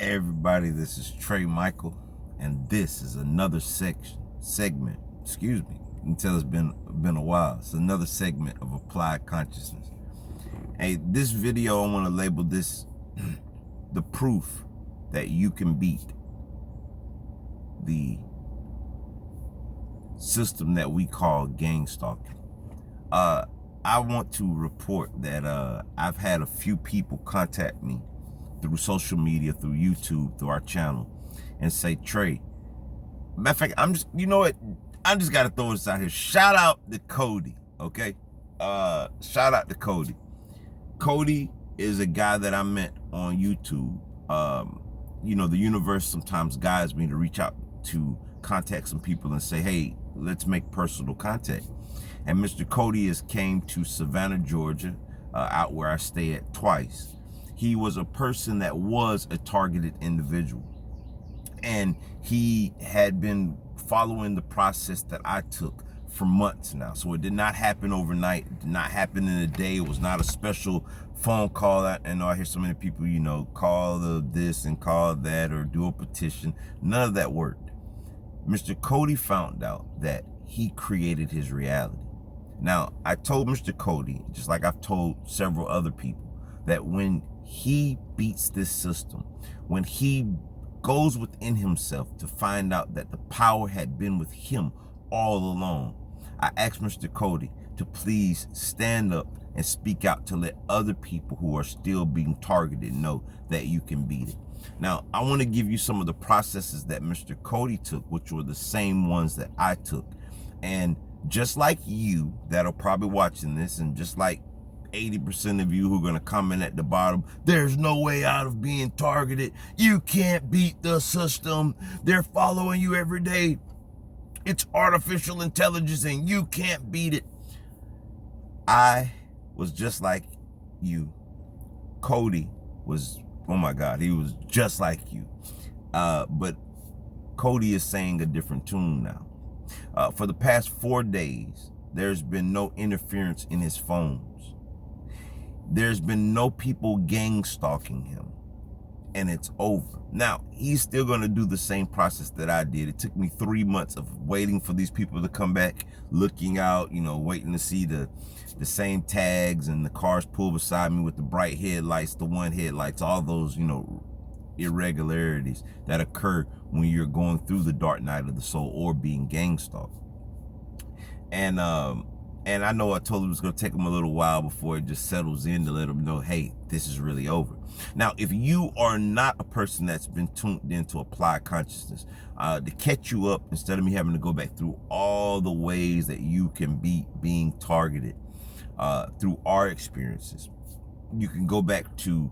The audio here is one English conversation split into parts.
Hey everybody, this is Trey Michael, and this is another segment. Excuse me. You can tell it's been a while. It's another segment of Applied Consciousness. Hey, this video I want to label this the proof that you can beat the system that we call gang stalking. I want to report that I've had a few people contact me through social media, through YouTube, through our channel, and say, Trey, matter of fact, you know what? I just got to throw this out here. Shout out to Cody, okay? Shout out to Cody. Cody is a guy that I met on YouTube. You know, the universe sometimes guides me to reach out to contact some people and say, hey, let's make personal contact. And Mr. Cody has came to Savannah, Georgia, out where I stay at twice. He was a person that was a targeted individual, and he had been following the process that I took for months now. So it did not happen overnight. It did not happen in a day. It was not a special phone call. I know I hear so many people, you know, call this and call that or do a petition. None of that worked. Mr. Cody found out that he created his reality. Now, I told Mr. Cody, just like I've told several other people, that when he beats this system, when he goes within himself to find out that the power had been with him all along, I asked Mr. Cody to please stand up and speak out to let other people who are still being targeted know that you can beat it. Now, I want to give you some of the processes that Mr. Cody took, which were the same ones that I took. And just like you that are probably watching this, and just like 80% of you who are going to comment at the bottom, there's no way out of being targeted. You can't beat the system. They're following you every day. It's artificial intelligence and you can't beat it. I was just like you. Cody was, oh my God, he was just like you. But Cody is saying a different tune now. For the past 4 days, there's been no interference in his phones. There's been no people gang stalking him, and it's over. Now, he's still going to do the same process that I did. It took me 3 months of waiting for these people to come back, looking out, you know, waiting to see the same tags and the cars pull beside me with the bright headlights, the one headlights, all those, you know, irregularities that occur when you're going through the dark night of the soul or being gang stalked. And I know I told him it was going to take him a little while before it just settles in to let him know, hey, this is really over. Now, if you are not a person that's been tuned into Applied Consciousness, to catch you up, instead of me having to go back through all the ways that you can be being targeted through our experiences, you can go back to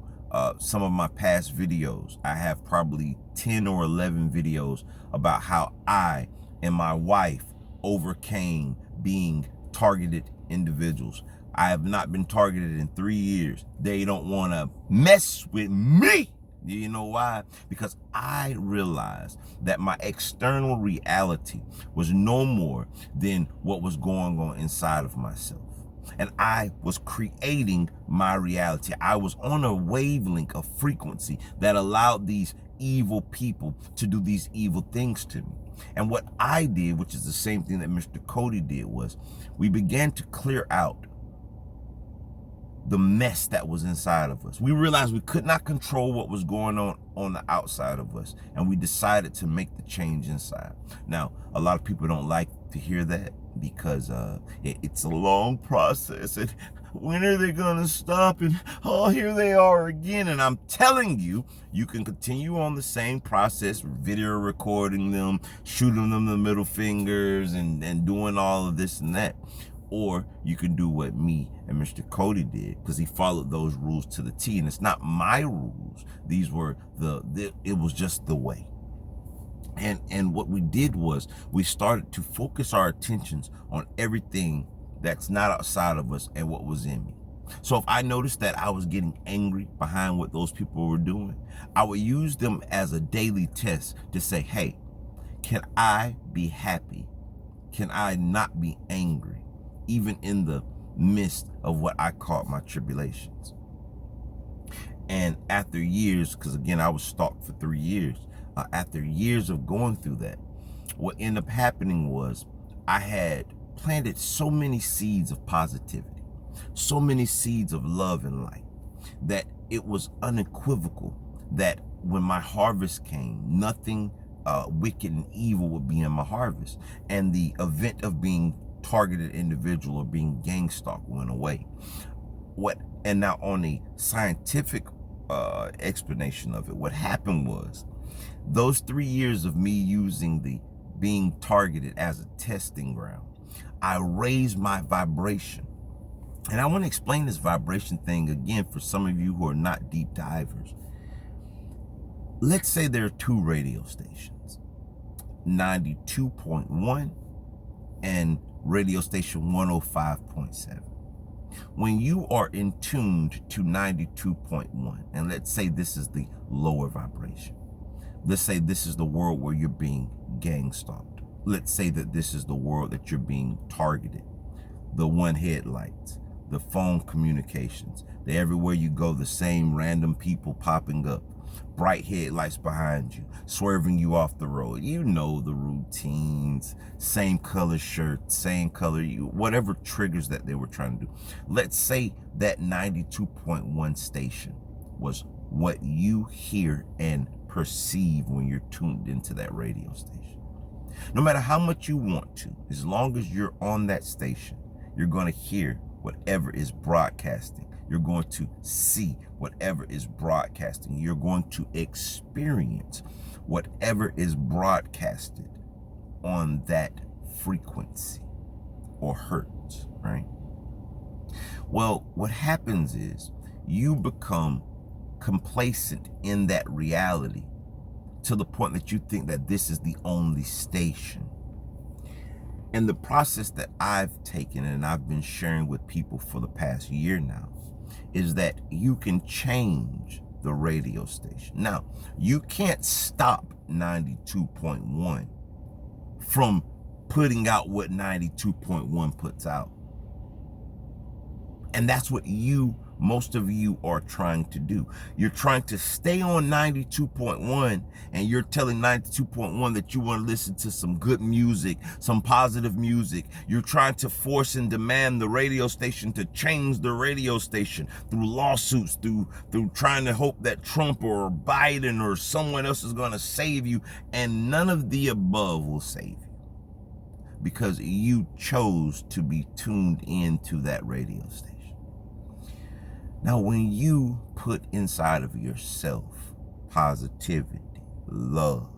some of my past videos. I have probably 10 or 11 videos about how I and my wife overcame being targeted individuals. I have not been targeted in 3 years. They don't want to mess with me. You know why? Because I realized that my external reality was no more than what was going on inside of myself. And I was creating my reality. I was on a wavelength of frequency that allowed these evil people to do these evil things to me. And what I did, which is the same thing that Mr. Cody did, was we began to clear out the mess that was inside of us. We realized we could not control what was going on the outside of us, and we decided to make the change inside. Now, a lot of people don't like to hear that because it's a long process, and when are they gonna stop? And oh, here they are again. And I'm telling you, you can continue on the same process, video recording them, shooting them the middle fingers, and doing all of this and that. Or you can do what me and Mr. Cody did, because he followed those rules to the T. And it's not my rules. These were it was just the way. And what we did was we started to focus our attentions on everything that's not outside of us and what was in me. So if I noticed that I was getting angry behind what those people were doing, I would use them as a daily test to say, hey, can I be happy? Can I not be angry, even in the midst of what I call my tribulations? And after years, because again, I was stalked for 3 years. After years of going through that, what ended up happening was I had planted so many seeds of positivity, so many seeds of love and light, that it was unequivocal that when my harvest came, nothing wicked and evil would be in my harvest. And the event of being targeted individual or being gang stalked went away. And now on a scientific explanation of it, what happened was those 3 years of me using the being targeted as a testing ground, I raised my vibration. And I want to explain this vibration thing again for some of you who are not deep divers. Let's say there are 2 radio stations, 92.1 and radio station 105.7. When you are in tuned to 92.1, and let's say this is the lower vibration. Let's say this is the world where you're being gang stalked. Let's say that this is the world that you're being targeted. The one headlights, the phone communications, the everywhere you go, the same random people popping up, bright headlights behind you, swerving you off the road. You know the routines, same color shirt, same color, whatever triggers that they were trying to do. Let's say that 92.1 station was what you hear and perceive when you're tuned into that radio station. No matter how much you want to, as long as you're on that station, you're going to hear whatever is broadcasting. You're going to see whatever is broadcasting. You're going to experience whatever is broadcasted on that frequency or hertz, right? Well, what happens is you become complacent in that reality to the point that you think that this is the only station. And the process that I've taken and I've been sharing with people for the past year now is that you can change the radio station. Now, you can't stop 92.1 from putting out what 92.1 puts out. And that's what most of you are trying to do. You're trying to stay on 92.1 and you're telling 92.1 that you want to listen to some good music, some positive music. You're trying to force and demand the radio station to change the radio station through lawsuits, through trying to hope that Trump or Biden or someone else is going to save you. And none of the above will save you because you chose to be tuned into that radio station. Now, when you put inside of yourself positivity, love,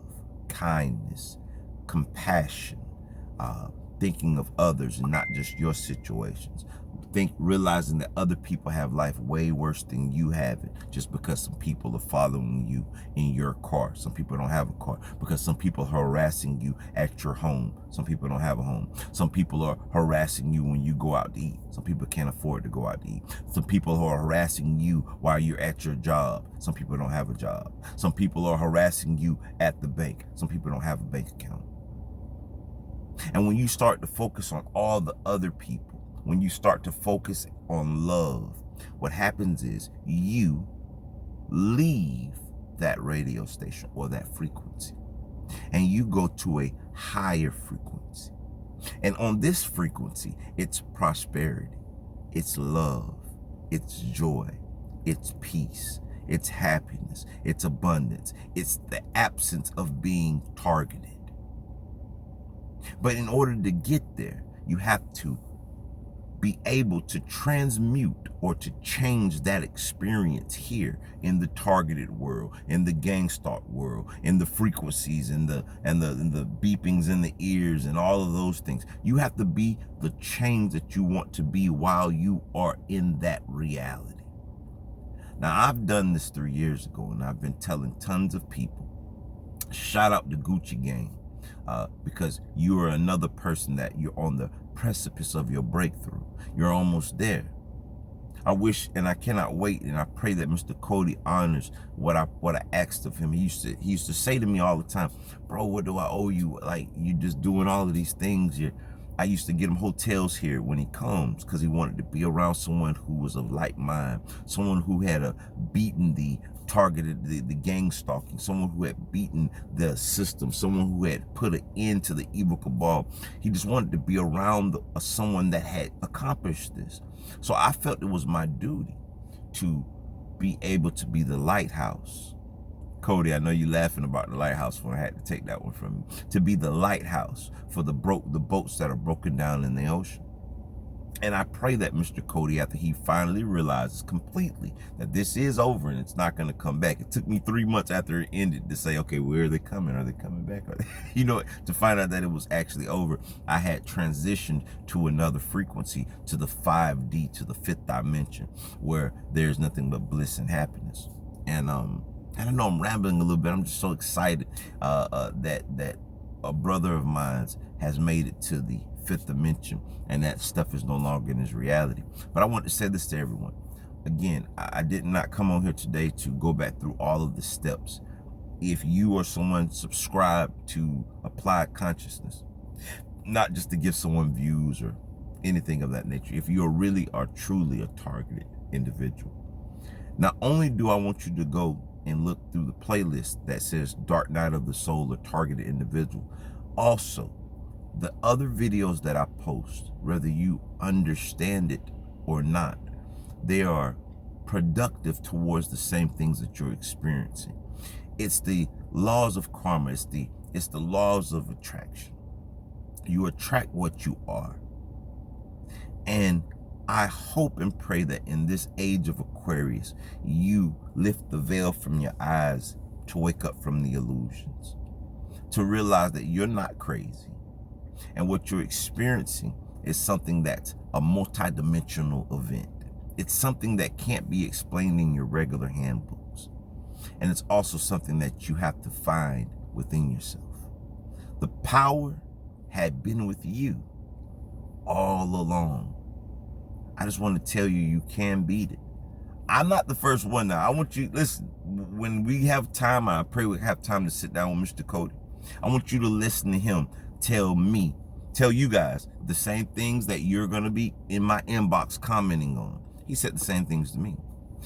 kindness, compassion, thinking of others and not just your situations, realizing that other people have life way worse than you have it just because some people are following you in your car. Some people don't have a car because some people are harassing you at your home. Some people don't have a home. Some people are harassing you when you go out to eat. Some people can't afford to go out to eat. Some people are harassing you while you're at your job. Some people don't have a job. Some people are harassing you at the bank. Some people don't have a bank account. And when you start to focus on all the other people, when you start to focus on love, what happens is you leave that radio station or that frequency and you go to a higher frequency. And on this frequency, it's prosperity, it's love, it's joy, it's peace, it's happiness, it's abundance, it's the absence of being targeted. But in order to get there, you have to be able to transmute or to change that experience here in the targeted world, in the gang stalk world, in the frequencies and the beepings in the ears and all of those things. You have to be the change that you want to be while you are in that reality. Now, I've done this 3 years ago and I've been telling tons of people, shout out to Gucci Gang, because you are another person that you're on the precipice of your breakthrough. You're almost there. I wish and I cannot wait, and I pray that Mr. Cody honors what I asked of him. He used to say to me all the time, bro, what do I owe you? Like, you're just doing all of these things. I used to get him hotels here when he comes because he wanted to be around someone who was of like mind, someone who had beaten the gang stalking, someone who had beaten the system, someone who had put an end to the evil cabal. He just wanted to be around someone that had accomplished this. So I felt it was my duty to be able to be the lighthouse. Cody, I know you laughing about the lighthouse when I had to take that one from you. To be the lighthouse for the boats that are broken down in the ocean. And I pray that Mr. Cody, after he finally realizes completely that this is over and it's not going to come back. It took me 3 months after it ended to say, okay, where are they coming? Are they coming back? You know, to find out that it was actually over, I had transitioned to another frequency, to the 5D, to the 5th dimension, where there's nothing but bliss and happiness. And I don't know, I'm rambling a little bit. I'm just so excited that a brother of mine has made it to the 5th dimension, and that stuff is no longer in his reality. But I want to say this to everyone. Again, I did not come on here today to go back through all of the steps. If you or someone subscribe to Applied Consciousness, not just to give someone views or anything of that nature, if you really are truly a targeted individual, not only do I want you to go and look through the playlist that says Dark Night of the Soul or Targeted Individual, also the other videos that I post, whether you understand it or not, they are productive towards the same things that you're experiencing. It's the laws of karma. It's the laws of attraction. You attract what you are. And I hope and pray that in this age of Aquarius, you lift the veil from your eyes to wake up from the illusions, to realize that you're not crazy. And what you're experiencing is something that's a multidimensional event. It's something that can't be explained in your regular handbooks. And it's also something that you have to find within yourself. The power had been with you all along. I just want to tell you, you can beat it. I'm not the first one now. I want you, listen, when we have time, I pray we have time to sit down with Mr. Cody. I want you to listen to him tell you guys the same things that you're going to be in my inbox commenting on. He said the same things to me.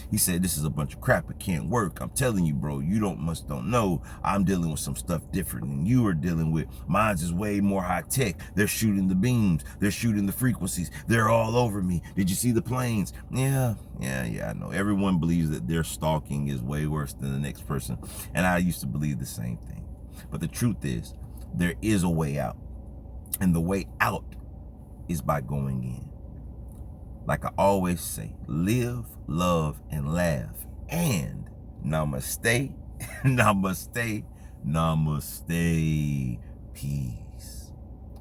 He said, this is a bunch of crap. It can't work. I'm telling you, bro, you must don't know. I'm dealing with some stuff different than you are dealing with. Mine's is way more high tech. They're shooting the beams. They're shooting the frequencies. They're all over me. Did you see the planes? Yeah, I know. Everyone believes that their stalking is way worse than the next person. And I used to believe the same thing. But the truth is, there is a way out. And the way out is by going in. Like I always say, live, love, and laugh. And namaste, namaste, namaste, peace.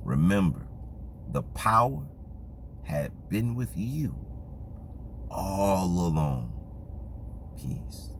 Remember, the power had been with you all along. Peace.